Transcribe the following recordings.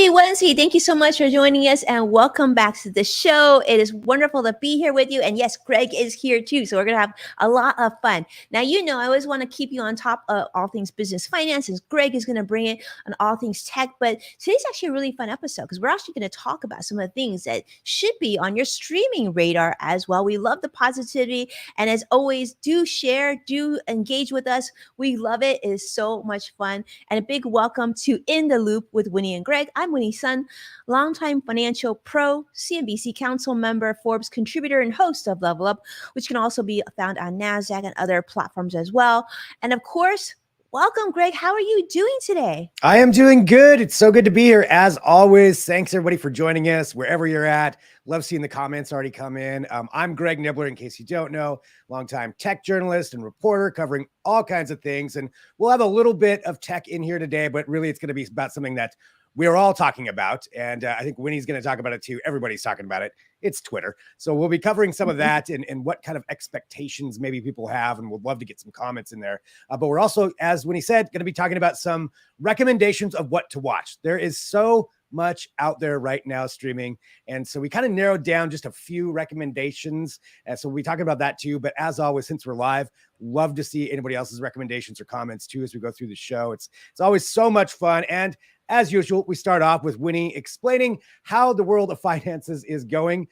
Happy Wednesday. Thank you so much for joining us and welcome back to the show. It is wonderful to be here with you. And yes, Greg is here too. So we're going to have a lot of fun. Now, I always want to keep you on top of all things business finance, and Greg is going to bring it on all things tech. But today's actually a really fun episode because we're actually going to talk about some of the things that should be on your streaming radar as well. We love the positivity. And as always, do share, do engage with us. We love it. It is so much fun. And a big welcome to In the Loop with Winnie and Greg. I'm Winnie Sun, longtime financial pro, CNBC Council member, Forbes contributor, and host of Level Up, which can also be found on NASDAQ and other platforms as well. And of course, welcome, Greg. How are you doing today? I am doing good. It's so good to be here. As always, thanks everybody for joining us wherever you're at. Love seeing the comments already come in. I'm Greg Nibbler, in case you don't know, longtime tech journalist and reporter covering all kinds of things. And we'll have a little bit of tech in here today, but really it's going to be about something that we're all talking about. And I think Winnie's going to talk about it too. Everybody's talking about it. It's Twitter. So we'll be covering some of that and what kind of expectations maybe people have. And we'll love to get some comments in there. But we're also, as Winnie said, going to be talking about some recommendations of what to watch. There is so much out there right now streaming. And so we kind of narrowed down just a few recommendations. And so we'll be talking about that too. But as always, since we're live, love to see anybody else's recommendations or comments too as we go through the show. It's always so much fun. And as usual, we start off with Winnie explaining how the world of finances is going,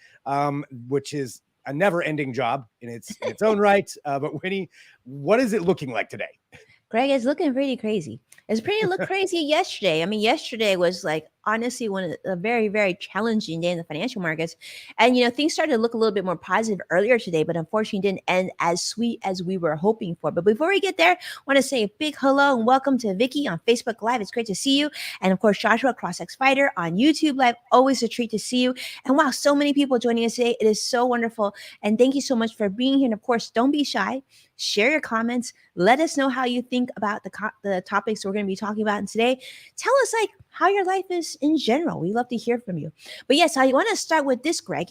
which is a never-ending job in its own right. But Winnie, what is it looking like today? Greg, it's looking pretty crazy. It's pretty look crazy yesterday. I mean, yesterday was like honestly a very, very challenging day in the financial markets. And, things started to look a little bit more positive earlier today, but unfortunately didn't end as sweet as we were hoping for. But before we get there, I want to say a big hello and welcome to Vicky on Facebook Live. It's great to see you. And of course, Joshua CrossX Fighter on YouTube Live. Always a treat to see you. And wow, so many people joining us today. It is so wonderful. And thank you so much for being here. And of course, don't be shy. Share your comments. Let us know how you think about the topics we're going to be talking about. And today, tell us how your life is in general. We love to hear from you. But yes, I want to start with this, Greg.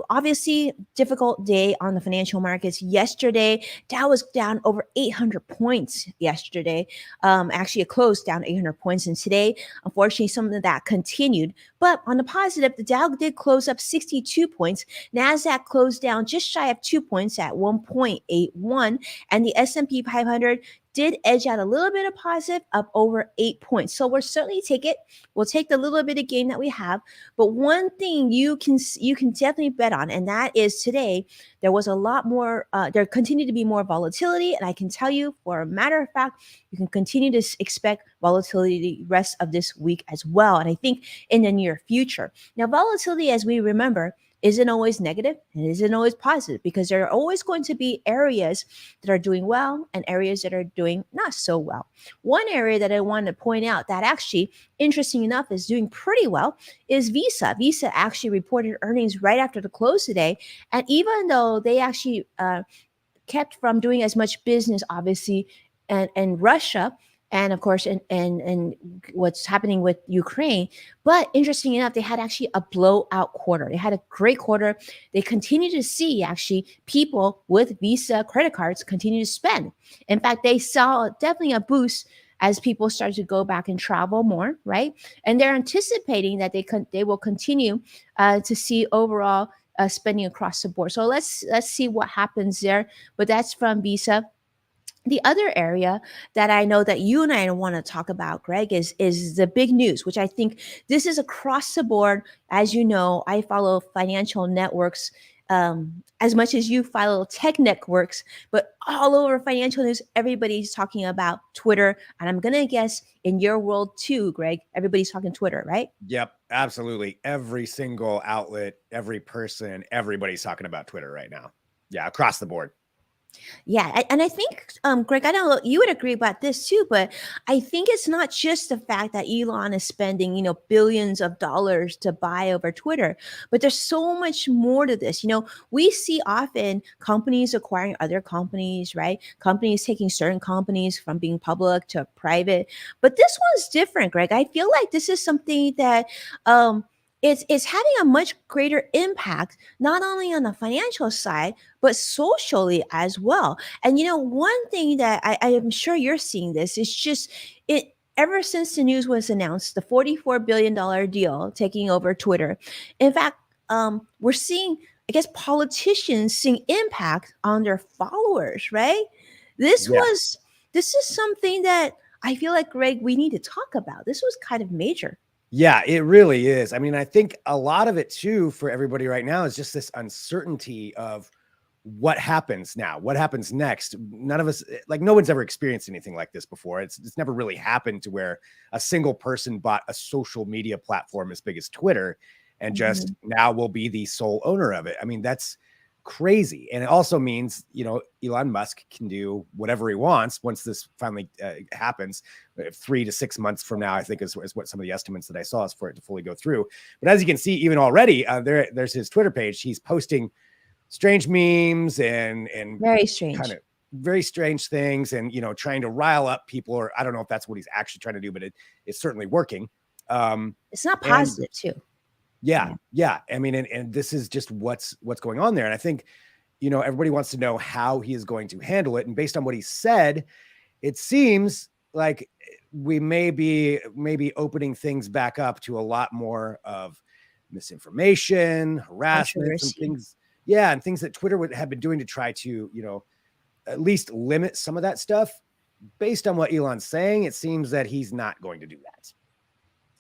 Obviously, difficult day on the financial markets. Yesterday, Dow was down over 800 points yesterday. Actually, it closed down 800 points. And today, unfortunately, some of that continued. But on the positive, the Dow did close up 62 points. NASDAQ closed down just shy of 2 points at 1.81. And the S&P 500 did edge out a little bit of positive, up over 8 points. So we'll certainly take it. We'll take the little bit of gain that we have. But one thing you can definitely bet on, and that is today, there was a lot more, there continued to be more volatility. And I can tell you, for a matter of fact, you can continue to expect volatility the rest of this week as well. And I think in the near future. Now, volatility, as we remember, isn't always negative and isn't always positive, because there are always going to be areas that are doing well and areas that are doing not so well. One area that I want to point out that actually, interesting enough, is doing pretty well is Visa. Visa actually reported earnings right after the close today. And even though they actually kept from doing as much business, obviously, and Russia, and of course, and what's happening with Ukraine. But interesting enough, they had actually a blowout quarter. They had a great quarter. They continue to see actually people with Visa credit cards continue to spend. In fact, they saw definitely a boost as people started to go back and travel more, right? And they're anticipating that they will continue to see overall spending across the board. So let's see what happens there. But that's from Visa. The other area that I know that you and I want to talk about, Greg, is the big news, which I think this is across the board. As you know, I follow financial networks as much as you follow tech networks, but all over financial news, everybody's talking about Twitter. And I'm going to guess in your world too, Greg, everybody's talking Twitter, right? Yep, absolutely. Every single outlet, every person, everybody's talking about Twitter right now. Yeah, across the board. Yeah, and I think, Greg, I don't know, you would agree about this too, but I think it's not just the fact that Elon is spending, billions of dollars to buy over Twitter, but there's so much more to this. We see often companies acquiring other companies, right? Companies taking certain companies from being public to private, but this one's different, Greg. I feel like this is something that, it's having a much greater impact, not only on the financial side, but socially as well. And one thing that I am sure you're seeing this is just ever since the news was announced, the $44 billion deal taking over Twitter. In fact, we're seeing, I guess, politicians seeing impact on their followers, right? This Yeah. was this is something that I feel like, Greg, we need to talk about. This was kind of major. Yeah, it really is. I mean, I think a lot of it too for everybody right now is just this uncertainty of what happens now, what happens next. None of us, like, no one's ever experienced anything like this before. It's never really happened to where a single person bought a social media platform as big as Twitter and just now will be the sole owner of it. I mean, that's crazy. And it also means, Elon Musk can do whatever he wants once this finally happens. 3 to 6 months from now, I think is what some of the estimates that I saw is for it to fully go through. But as you can see, even already, there's his Twitter page. He's posting strange memes and very strange, kind of very strange things, and trying to rile up people, or I don't know if that's what he's actually trying to do, but it's certainly working. It's not positive too. Yeah. I mean, and this is just what's going on there. And I think, everybody wants to know how he is going to handle it. And based on what he said, it seems like we may be opening things back up to a lot more of misinformation, harassment, and things. Yeah. And things that Twitter would have been doing to try to, at least limit some of that stuff. Based on what Elon's saying, it seems that he's not going to do that.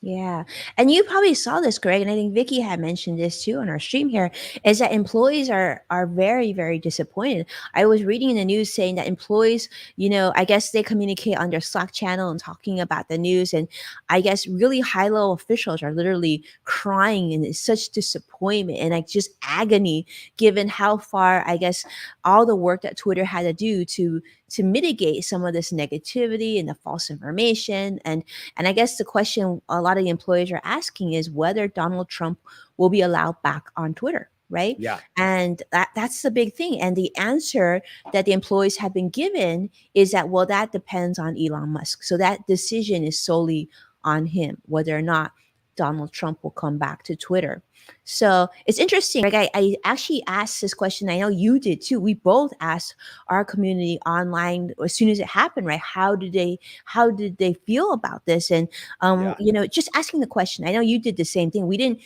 Yeah. And you probably saw this, Greg, and I think Vicky had mentioned this too on our stream here, is that employees are very, very disappointed. I was reading in the news saying that employees, I guess they communicate on their Slack channel and talking about the news. And I guess really high-level officials are literally crying, and it's such disappointment and like just agony given how far, I guess, all the work that Twitter had to do to mitigate some of this negativity and the false information. And I guess the question a lot of the employees are asking is whether Donald Trump will be allowed back on Twitter, right? Yeah. And that's the big thing. And the answer that the employees have been given is that, well, that depends on Elon Musk. So that decision is solely on him, whether or not Donald Trump will come back to Twitter. So it's interesting. Like I actually asked this question. I know you did too. We both asked our community online as soon as it happened, right? How did they feel about this? And just asking the question. I know you did the same thing. We didn't,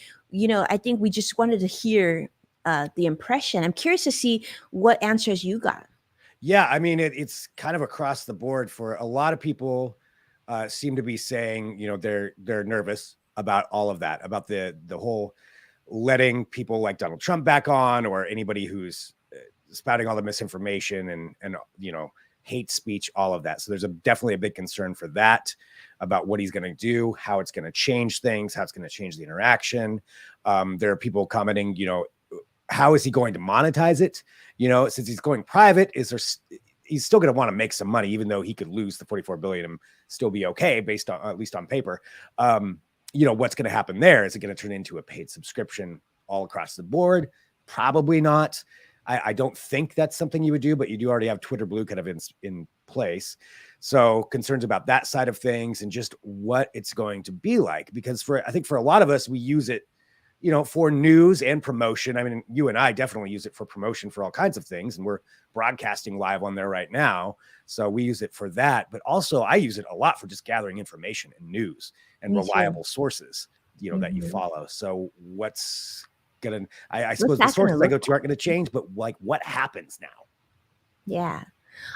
I think we just wanted to hear the impression. I'm curious to see what answers you got. Yeah, I mean, it's kind of across the board for a lot of people. Seem to be saying, they're nervous about all of that, about the whole letting people like Donald Trump back on, or anybody who's spouting all the misinformation and hate speech, all of that. So there's definitely a big concern for that, about what he's going to do, how it's going to change things, how it's going to change the interaction. There are people commenting, how is he going to monetize it? Since he's going private, he's still going to want to make some money, even though he could lose the 44 billion and still be okay based on, at least on paper. What's going to happen there? Is it going to turn into a paid subscription all across the board? Probably not. I don't think that's something you would do, but you do already have Twitter Blue kind of in place. So concerns about that side of things and just what it's going to be like, because I think for a lot of us, we use it, for news and promotion. I mean, you and I definitely use it for promotion for all kinds of things, and we're broadcasting live on there right now. So we use it for that, but also I use it a lot for just gathering information and news and reliable sources, that you follow. So what's gonna, I suppose the sources I go to aren't going to change, but like what happens now? Yeah.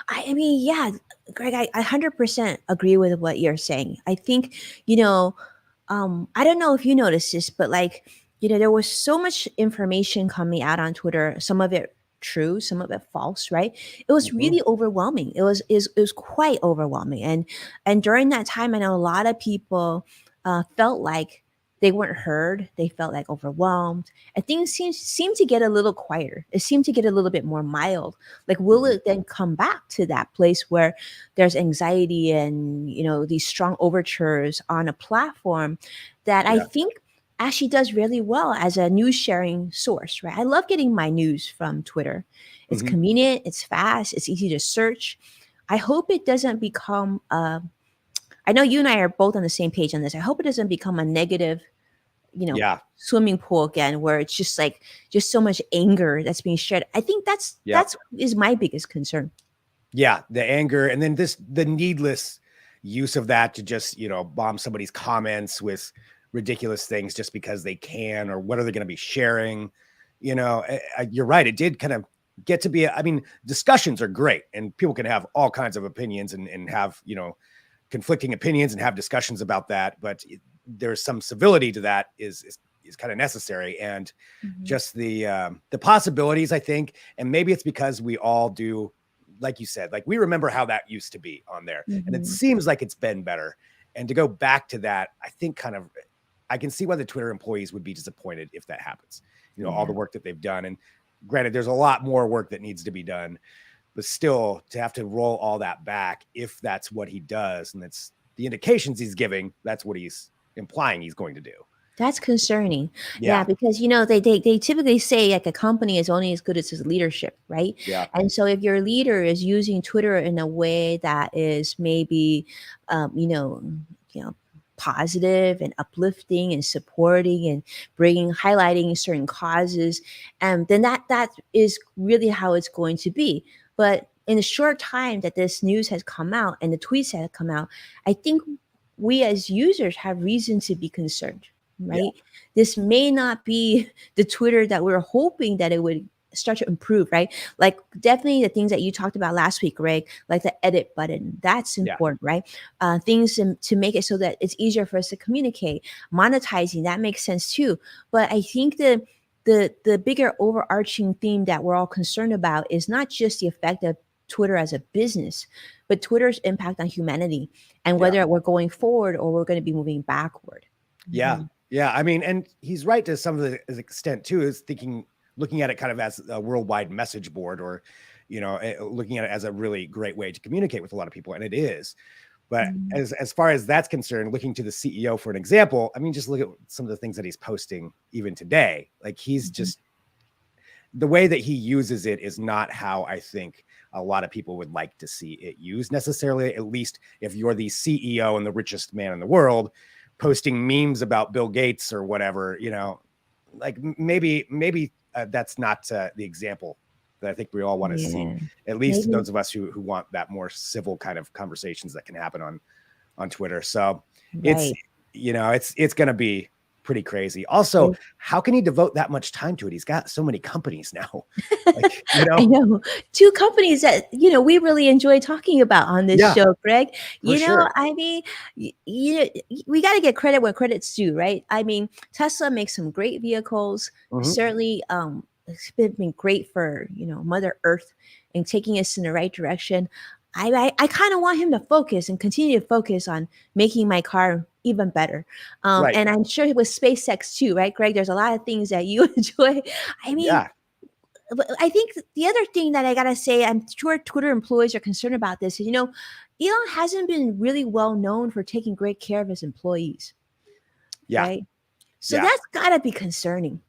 I mean, yeah, Greg, I 100% agree with what you're saying. I think, I don't know if you noticed this, but like, there was so much information coming out on Twitter, some of it true, some of it false, right? It was really overwhelming. It was quite overwhelming. And during that time, I know a lot of people felt like they weren't heard. They felt like overwhelmed, and things seemed to get a little quieter. It seemed to get a little bit more mild. Like, will it then come back to that place where there's anxiety and these strong overtures on a platform that I think actually does really well as a news sharing source, right? I love getting my news from Twitter. It's convenient, it's fast, it's easy to search. I hope it doesn't become I know you and I are both on the same page on this. I hope it doesn't become a negative, swimming pool again, where it's just so much anger that's being shared. I think that is my biggest concern. Yeah, the anger, and then the needless, use of that to just, bomb somebody's comments with ridiculous things just because they can, or what are they going to be sharing? You're right. It did kind of get to be, discussions are great and people can have all kinds of opinions and have, conflicting opinions and have discussions about that. But there's some civility to that is kind of necessary. And just the possibilities, I think, and maybe it's because we all do, like you said, like we remember how that used to be on there, and it seems like it's been better. And to go back to that, I think I can see why the Twitter employees would be disappointed if that happens. All the work that they've done. And granted, there's a lot more work that needs to be done, but still to have to roll all that back, if that's what he does, and that's the indications he's giving, that's what he's implying he's going to do. That's concerning. Yeah, because they typically say like a company is only as good as its leadership, right? Yeah. And so if your leader is using Twitter in a way that is maybe positive and uplifting and supporting and highlighting certain causes, then that is really how it's going to be. But in the short time that this news has come out and the tweets have come out, I think we as users have reason to be concerned. Right? Yeah. This may not be the Twitter that we're hoping that it would start to improve, right? Like definitely the things that you talked about last week, Greg, like the edit button, that's important, right? Things to make it so that it's easier for us to communicate. Monetizing, that makes sense too. But I think the bigger overarching theme that we're all concerned about is not just the effect of Twitter as a business, but Twitter's impact on humanity and whether we're going forward or we're going to be moving backward. Yeah. Yeah, and he's right to some of the extent too, is looking at it kind of as a worldwide message board, or, looking at it as a really great way to communicate with a lot of people. And it is. But as far as that's concerned, looking to the CEO for an example, just look at some of the things that he's posting even today. Like he's just, the way that he uses it is not how I think a lot of people would like to see it used necessarily, at least if you're the CEO and the richest man in the world, posting memes about Bill Gates or whatever, like maybe that's not the example that I think we all want to see, at least those of us who want that more civil kind of conversations that can happen on Twitter. So it's going to be pretty crazy. Also, how can he devote that much time to it? He's got so many companies now. Like, I know 2 companies that, we really enjoy talking about on this show, Greg. We got to get credit where credit's due, right? Tesla makes some great vehicles. Certainly, it's been great for, Mother Earth and taking us in the right direction. I kind of want him to focus and continue to focus on making my car even better. And I'm sure with SpaceX too, right, Greg? There's a lot of things that you enjoy. I think the other thing that I got to say, I'm sure Twitter employees are concerned about this, is, Elon hasn't been really well known for taking great care of his employees. Yeah. Right? So that's got to be concerning.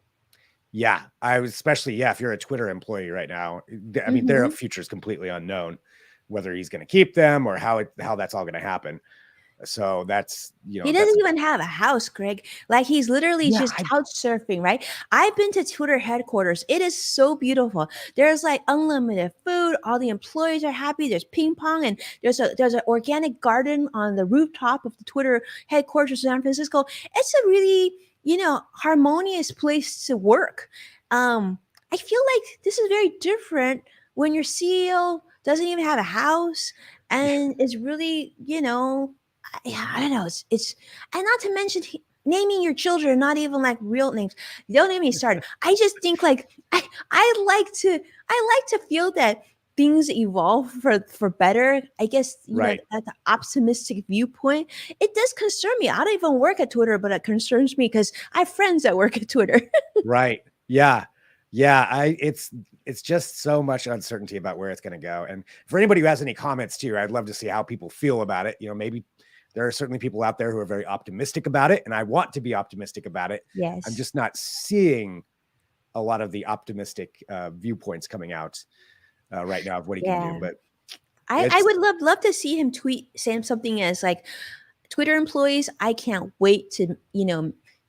Yeah. Especially, if you're a Twitter employee right now, their future is completely unknown, whether he's going to keep them or how that's all going to happen. So that's, he doesn't even have a house, Greg. Like he's literally just couch surfing, right? I've been to Twitter headquarters. It is so beautiful. There's like unlimited food. All the employees are happy. There's ping pong, and there's an organic garden on the rooftop of the Twitter headquarters in San Francisco. It's a really, harmonious place to work. I feel like this is very different when your CEO doesn't even have a house and is really, I don't know. It's and not to mention naming your children, not even like real names. Don't get me started. I just think like I like to feel that things evolve for better. I guess at the optimistic viewpoint, it does concern me. I don't even work at Twitter, but it concerns me because I have friends that work at Twitter. Right. Yeah. Yeah. It's just so much uncertainty about where it's going to go. And for anybody who has any comments too, I'd love to see how people feel about it. Maybe there are certainly people out there who are very optimistic about it, and I want to be optimistic about it. Yes. I'm just not seeing a lot of the optimistic viewpoints coming out right now of what he can do. But I would love to see him saying something as like, Twitter employees, I can't wait to,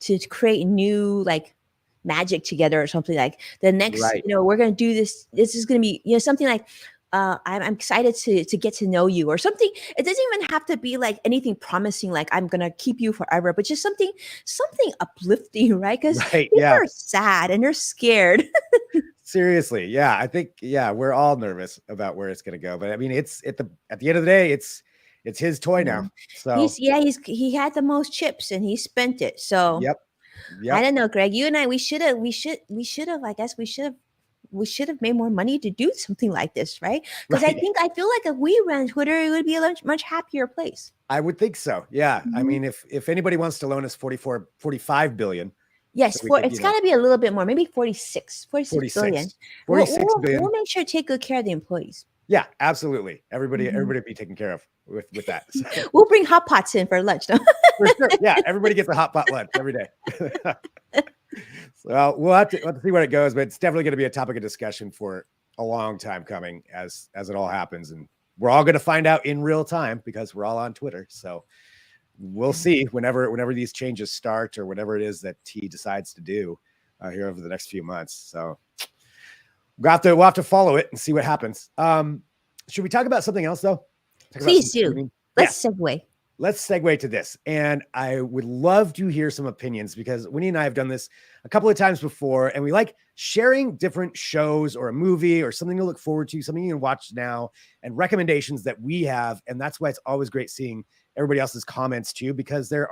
to create new like magic together or something like the next, we're going to do this. This is going to be, something like, I'm excited to get to know you or something. It doesn't even have to be like anything promising, like I'm gonna keep you forever, but just something uplifting, right? Because Right. people Yeah. are sad and they're scared. Seriously. Yeah. I think, yeah, we're all nervous about where it's going to go. But I mean, it's at the end of the day, it's his toy Yeah. now. So, He had the most chips and he spent it. So yep. I Yep. don't know, Greg. You and I, we should have. I guess we should have made more money to do something like this, right? Because Right. I feel like if we ran Twitter, it would be a much happier place. I would think so. Yeah. I Mhm. mean, if anybody wants to loan us 45 billion, so Yes, we could, it's got to be a little bit more, maybe 46 billion. 46, 46 billion. We'll make sure to take good care of the employees. Yeah, absolutely. Everybody, Mhm. everybody be taken care of with that. So, We'll bring hot pots in for lunch. No? for sure. Yeah, everybody gets a hot pot lunch every day. So we'll have to see where it goes, but it's definitely going to be a topic of discussion for a long time coming as it all happens, and we're all going to find out in real time because we're all on Twitter. So we'll see whenever these changes start or whatever it is that he decides to do here over the next few months. So we'll have to follow it and see what happens. Should we talk about something else though? Please do. Let's Yeah. segue. Let's segue to this. And I would love to hear some opinions because Winnie and I have done this a couple of times before, and we like sharing different shows or a movie or something to look forward to, something you can watch now, and recommendations that we have. And that's why it's always great seeing everybody else's comments too, because there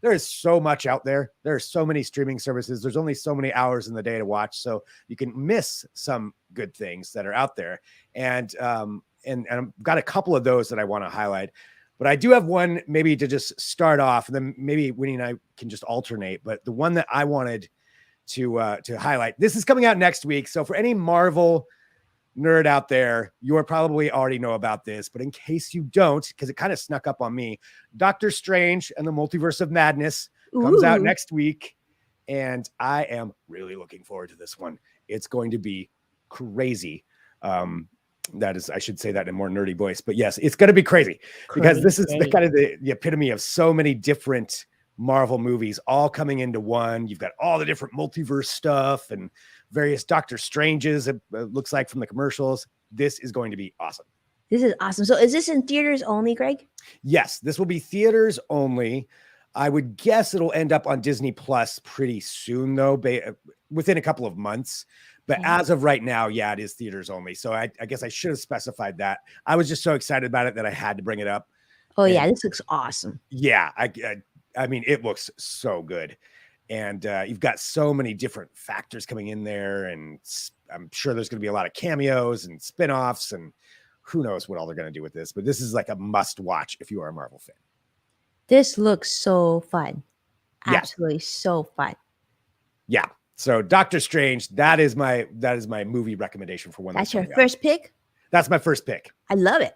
is so much out there. There are so many streaming services. There's only so many hours in the day to watch. So you can miss some good things that are out there. And I've got a couple of those that I want to highlight. But I do have one maybe to just start off, and then maybe Winnie and I can just alternate. But the one that I wanted to highlight, this is coming out next week. So for any Marvel nerd out there, you probably already know about this. But in case you don't, because it kind of snuck up on me, Doctor Strange and the Multiverse of Madness comes out next week. And I am really looking forward to this one. It's going to be crazy. That is, I should say that in a more nerdy voice, but yes, it's going to be crazy because this is the kind of the epitome of so many different Marvel movies all coming into one. You've got all the different multiverse stuff and various Doctor Stranges. It looks like from the commercials. This is going to be awesome. This is awesome. So is this in theaters only, Greg? Yes, this will be theaters only. I would guess it'll end up on Disney Plus pretty soon, though, within a couple of months. But as of right now, yeah, it is theaters only. So I guess I should have specified that. I was just so excited about it that I had to bring it up. Oh, yeah, this looks awesome. Yeah, I mean, it looks so good. And you've got so many different factors coming in there. And I'm sure there's going to be a lot of cameos and spinoffs. And who knows what all they're going to do with this. But this is like a must watch if you are a Marvel fan. This looks so fun. Yeah. Absolutely so fun. Yeah. So Doctor Strange, that is my movie recommendation for one. That's your first pick? That's my first pick. I love it.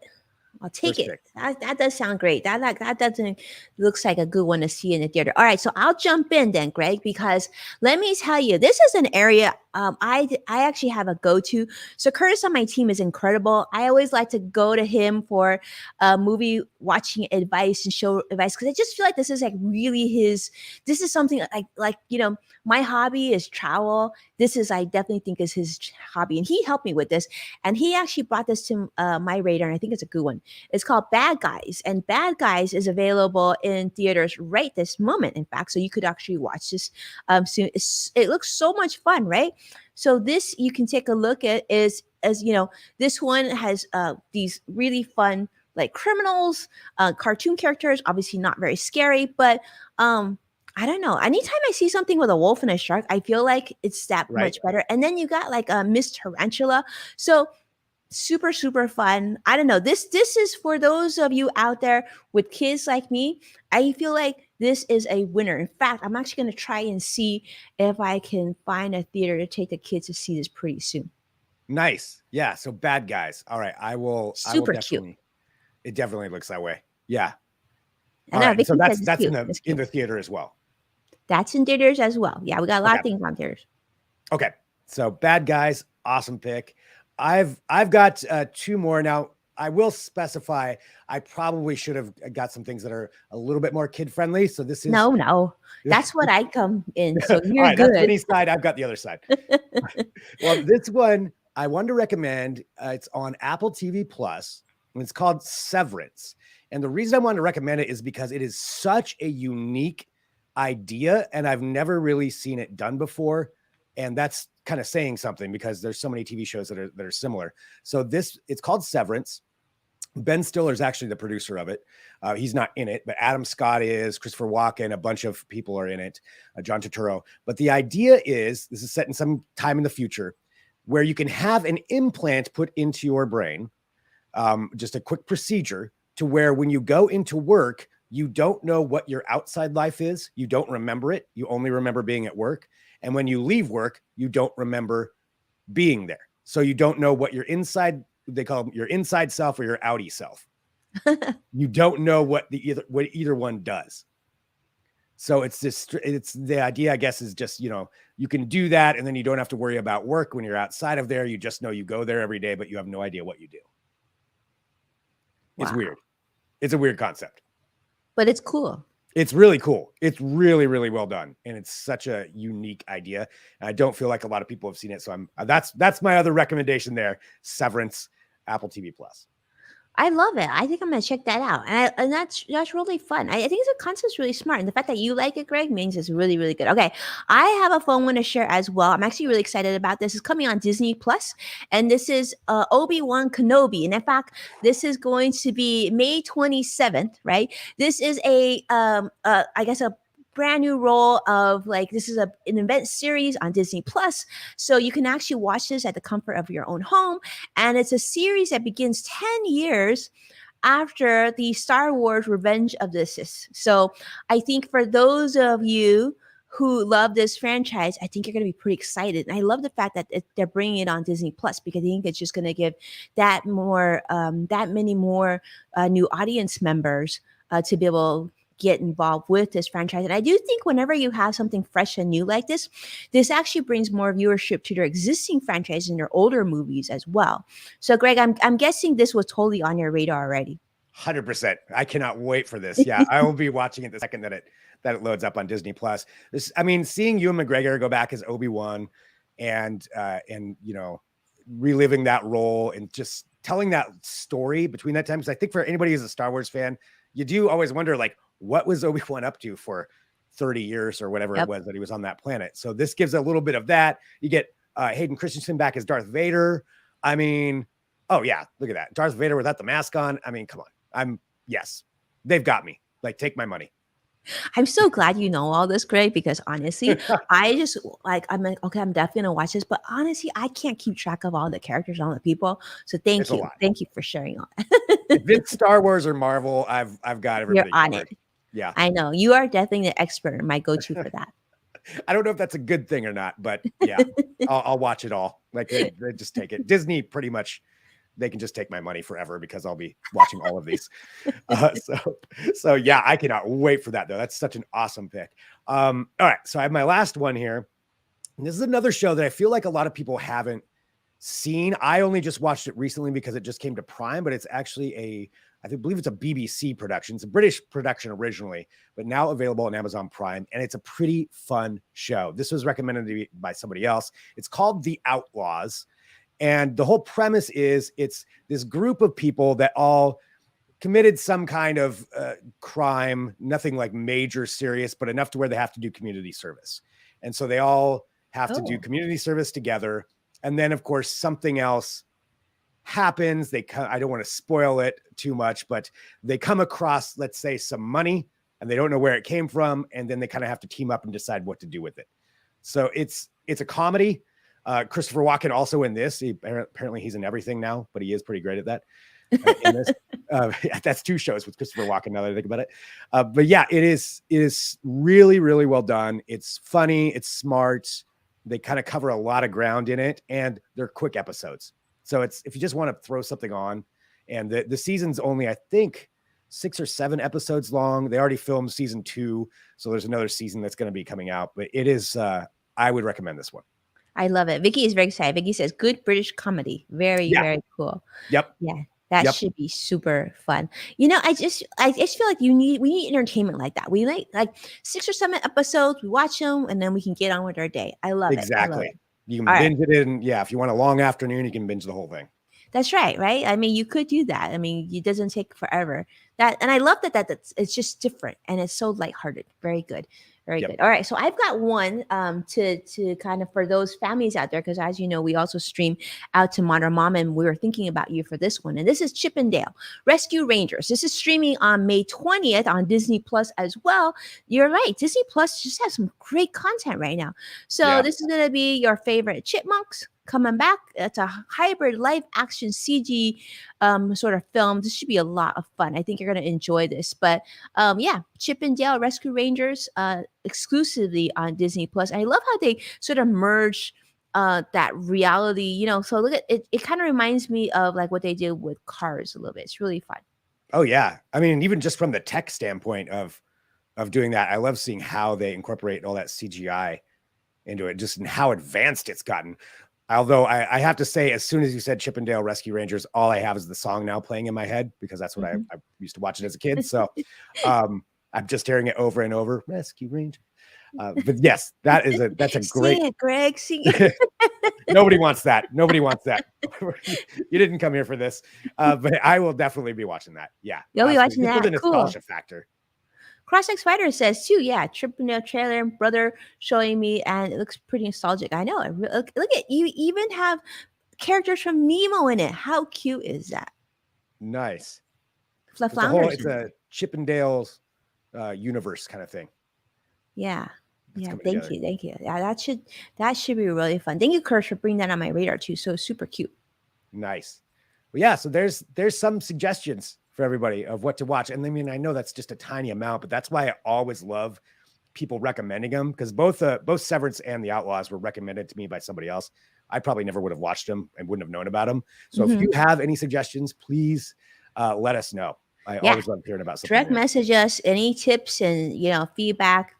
I'll take First it. That does sound great. That doesn't looks like a good one to see in the theater. All right, so I'll jump in then, Greg, because let me tell you, this is an area I actually have a go-to. So Curtis on my team is incredible. I always like to go to him for movie watching advice and show advice because I just feel like this is like really his. This is something like you know, my hobby is travel. This is I definitely think is his hobby, and he helped me with this. And he actually brought this to my radar, and I think it's a good one. It's called Bad Guys, and Bad Guys is available in theaters right this moment. In fact, so you could actually watch this soon. It looks so much fun, right? So this you can take a look at is as you know, this one has these really fun like criminals, cartoon characters, obviously not very scary, but I don't know. Anytime I see something with a wolf and a shark, I feel like it's that much better. And then you got like Miss Tarantula. So super, super fun. I don't know. This is for those of you out there with kids like me. I feel like this is a winner. In fact, I'm actually going to try and see if I can find a theater to take the kids to see this pretty soon. Nice. Yeah. So Bad Guys. All right. I will. Super cute. It definitely looks that way. Yeah. All right. So that's in the theater as well. That's in theaters as well. Yeah, we got a lot of things on theaters. Okay. So Bad Guys, awesome pick. I've got two more now. I will specify. I probably should have got some things that are a little bit more kid friendly. So this is no. That's what I come in. So you're right, good. That's Vinny's side. I've got the other side. Well, this one I wanted to recommend it's on Apple TV Plus, and it's called Severance. And the reason I wanted to recommend it is because it is such a unique idea, and I've never really seen it done before. And that's kind of saying something because there's so many TV shows that are similar. So it's called Severance. Ben Stiller is actually the producer of it. He's not in it, but Adam Scott is, Christopher Walken, a bunch of people are in it, John Turturro. But the idea is, this is set in some time in the future, where you can have an implant put into your brain, just a quick procedure to where when you go into work, you don't know what your outside life is. You don't remember it. You only remember being at work. And when you leave work, you don't remember being there. So you don't know what your inside, they call them your inside self or your outie self. You don't know what either one does. So it's the idea, I guess, is just, you can do that. And then you don't have to worry about work when you're outside of there. You just know you go there every day, but you have no idea what you do. It's weird. It's a weird concept, but it's cool. It's really cool. It's really, really well done. And it's such a unique idea. And I don't feel like a lot of people have seen it. So that's my other recommendation there. Severance, Apple TV Plus. I love it. I think I'm gonna check that out, and that's really fun. I think the concept's really smart, and the fact that you like it, Greg, means it's really, really good. Okay, I have a fun one to share as well. I'm actually really excited about this. It's coming on Disney Plus, and this is Obi-Wan Kenobi, and in fact, this is going to be May 27th. Right? This is I guess a brand new role of this is an event series on Disney Plus, so you can actually watch this at the comfort of your own home, and it's a series that begins 10 years after the Star Wars Revenge of the Sith. So I think for those of you who love this franchise, I think you're going to be pretty excited. And I love the fact that they're bringing it on Disney Plus, because I think it's just going to give that many more new audience members to be able get involved with this franchise. And I do think whenever you have something fresh and new like this actually brings more viewership to their existing franchise and their older movies as well. So Greg, I'm guessing this was totally on your radar already. 100%. I cannot wait for this. Yeah, I will be watching it the second that it loads up on Disney Plus. Seeing Ewan McGregor go back as Obi-Wan and reliving that role and just telling that story between that time. Because I think for anybody who's a Star Wars fan, you do always wonder, what was Obi-Wan up to for 30 years or whatever it was that he was on that planet? So this gives a little bit of that. You get Hayden Christensen back as Darth Vader. I mean, oh yeah, look at that. Darth Vader without the mask on. I mean, come on. Yes, they've got me. Take my money. I'm so glad you know all this, Greg, because honestly, I'm okay, I'm definitely gonna watch this, but honestly, I can't keep track of all the characters and all the people. So thank you for sharing all that. If it's Star Wars or Marvel, I've got everybody. You're on it. Yeah, I know you are definitely the expert, my go-to for that. I don't know if that's a good thing or not, but yeah, I'll watch it all. They just take it. Disney pretty much. They can just take my money forever because I'll be watching all of these. So yeah, I cannot wait for that though. That's such an awesome pick. All right. So I have my last one here. And this is another show that I feel like a lot of people haven't seen. I only just watched it recently because it just came to Prime, but it's actually I believe it's a BBC production. It's a British production originally, but now available on Amazon Prime. And it's a pretty fun show. This was recommended to me by somebody else. It's called The Outlaws. And the whole premise is it's this group of people that all committed some kind of crime, nothing major serious, but enough to where they have to do community service. And so they all have to do community service together. And then, of course, something else happens. I don't want to spoil it too much, but they come across, let's say, some money, and they don't know where it came from. And then they kind of have to team up and decide what to do with it. So it's a comedy. Christopher Walken also in this. Apparently he's in everything now, but he is pretty great at that. In this. That's 2 shows with Christopher Walken now that I think about it. But yeah, it is really, really well done. It's funny. It's smart. They kind of cover a lot of ground in it, and they're quick episodes. So if you just want to throw something on, and the season's only, I think, 6 or 7 episodes long. They already filmed season 2. So there's another season that's going to be coming out, but it is, I would recommend this one. I love it. Vicky is very excited. Vicky says, good British comedy. Very, very cool. Yep. Yeah. That should be super fun. I just feel like we need entertainment like that. We like 6 or 7 episodes. We watch them and then we can get on with our day. I love it. Exactly. You All can right. binge it in, yeah, if you want a long afternoon, you can binge the whole thing. That's right, right? I mean, you could do that. I mean, it doesn't take forever. That and I love that's it's just different and it's so lighthearted. Very good. Very Yep. good. All right. So I've got one to kind of for those families out there, because as you know, we also stream out to Modern Mom, and we were thinking about you for this one. And this is Chip and Dale Rescue Rangers. This is streaming on May 20th on Disney Plus as well. You're right. Disney Plus just has some great content right now. So Yeah. this is gonna be your favorite chipmunks coming back. It's a hybrid live action CG sort of film. This should be a lot of fun. I think you're going to enjoy this. But yeah, Chip and Dale Rescue Rangers exclusively on Disney Plus. I love how they sort of merge that reality, so look at it. It kind of reminds me of like what they did with Cars a little bit. It's really fun. Oh yeah. I mean, even just from the tech standpoint of doing that, I love seeing how they incorporate all that CGI into it, just and how advanced it's gotten. Although I have to say, as soon as you said Chip and Dale Rescue Rangers, all I have is the song now playing in my head because that's what I used to watch it as a kid. So I'm just hearing it over and over. Rescue Ranger. But yes, that's a great. Sing it, Greg. Sing it. Nobody wants that. Nobody wants that. You didn't come here for this, but I will definitely be watching that. Yeah, You'll be watching just for that. the Cool. nostalgia factor. Cross-X Spider says too, yeah, Trip in the trailer, brother showing me, and it looks pretty nostalgic. I know. Look at you, even have characters from Nemo in it. How cute is that? Nice. Flounders. It's a Chip and Dale's universe kind of thing. Yeah. It's Yeah. coming Thank you. Yeah, that should be really fun. Thank you, Kurt, for bringing that on my radar too. So super cute. Nice. Well, yeah. So there's some suggestions for everybody of what to watch. And I mean, I know that's just a tiny amount, but that's why I always love people recommending them, because both Severance and The Outlaws were recommended to me by somebody else. I probably never would have watched them and wouldn't have known about them. So if you have any suggestions, please let us know. I always love hearing about something. Direct message us any tips and feedback.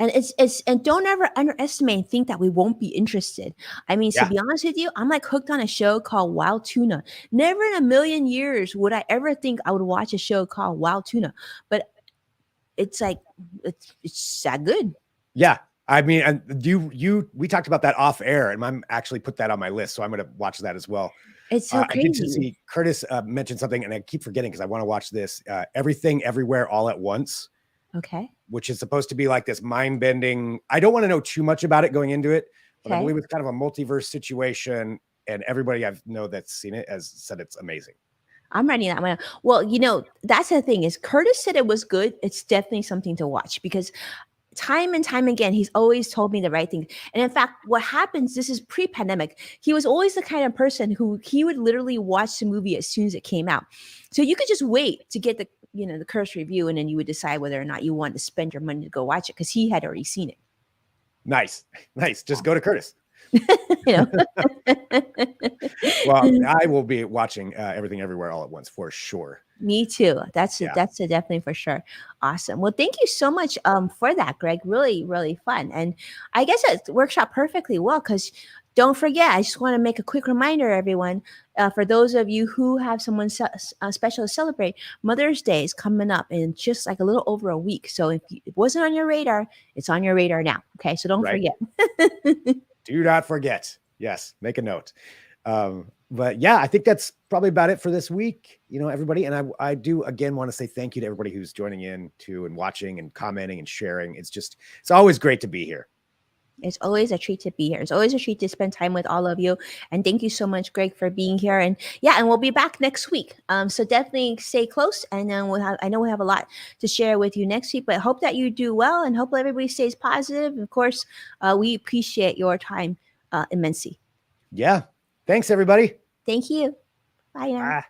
And and don't ever underestimate and think that we won't be interested. I mean, to be honest with you, I'm like hooked on a show called Wild Tuna. Never in a million years would I ever think I would watch a show called Wild Tuna, but it's like it's that good. Yeah. I mean, and we talked about that off air, and I'm actually put that on my list, so I'm going to watch that as well. It's so crazy. I did see Curtis mention something, and I keep forgetting because I want to watch this. Everything, Everywhere, All at Once. Okay. Which is supposed to be like this mind-bending. I don't want to know too much about it going into it, but I believe it's kind of a multiverse situation, and everybody I know that's seen it has said it's amazing. I'm writing that one. Well, that's the thing is Curtis said it was good. It's definitely something to watch because time and time again, he's always told me the right thing. And in fact, what happens, this is pre-pandemic, he was always the kind of person who he would literally watch the movie as soon as it came out. So you could just wait to get the Curtis review, and then you would decide whether or not you wanted to spend your money to go watch it because he had already seen it. Nice. Just go to Curtis. Well, I will be watching Everything Everywhere All at Once for sure. Me too. That's definitely for sure. Awesome. Well, thank you so much for that, Greg. Really, really fun. And I guess it works out perfectly well because don't forget, I just want to make a quick reminder, everyone, for those of you who have someone special to celebrate, Mother's Day is coming up in just like a little over a week. So if it wasn't on your radar, it's on your radar now. Okay, so don't forget. Do not forget. Yes, make a note. But yeah, I think that's probably about it for this week, everybody. And I do again want to say thank you to everybody who's joining in too and watching and commenting and sharing. It's always great to be here. It's always a treat to be here. It's always a treat to spend time with all of you. And thank you so much, Greg, for being here. And we'll be back next week. So definitely stay close. And then I know we'll have a lot to share with you next week, but I hope that you do well and hope everybody stays positive. And of course, we appreciate your time immensely. Yeah. Thanks, everybody. Thank you. Bye now. Bye.